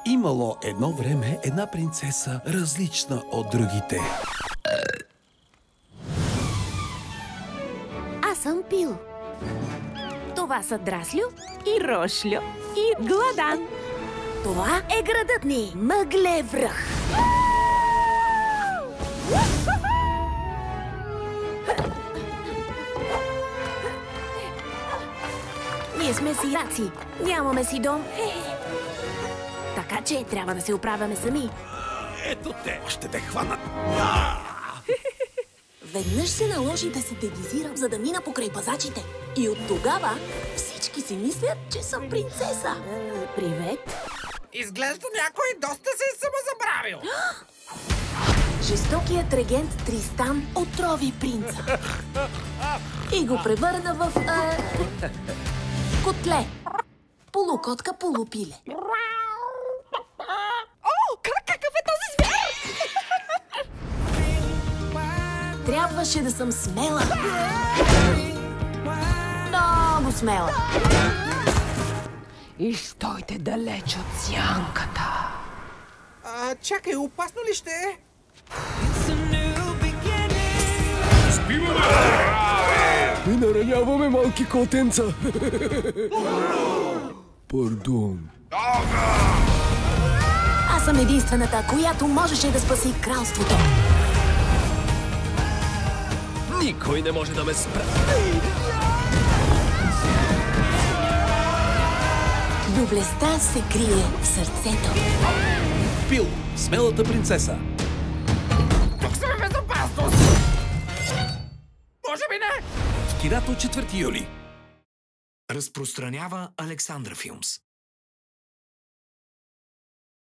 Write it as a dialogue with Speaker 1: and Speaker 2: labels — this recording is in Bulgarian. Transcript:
Speaker 1: Имало едно време една принцеса, различна от другите.
Speaker 2: Аз съм Пил. Това са Драслю и Рошлю и Гладан. Това е градът ни, Мъглевръх. Ние сме сираци, нямаме си дом. Така че трябва да се оправяме сами.
Speaker 1: Ето те, ще те хванат.
Speaker 3: Веднъж се наложи да се дегизирам, за да мина покрай пазачите. И от тогава всички си мислят, че съм принцеса.
Speaker 2: Привет.
Speaker 4: Изглежда някой доста се е самозабравил.
Speaker 3: Жестокият регент Тристан отрови принца. И го превърна в... котле. Полукотка, полупиле.
Speaker 2: О, какъв е този звяр?
Speaker 3: Трябваше да съм смела. Много смела.
Speaker 5: И стойте далеч от сянката.
Speaker 4: Чакай, опасно ли ще е?
Speaker 6: Не нараняваме малки котенца. Пардон.
Speaker 3: Аз съм единствената, която можеше да спаси кралството.
Speaker 6: Никой не може да ме спре.
Speaker 3: Доблестта се крие в сърцето.
Speaker 1: Пил, смелата принцеса.
Speaker 4: Тук сме в безопасност. Може би не.
Speaker 1: В киното 4 юли.
Speaker 7: Разпространява Александра Филмс.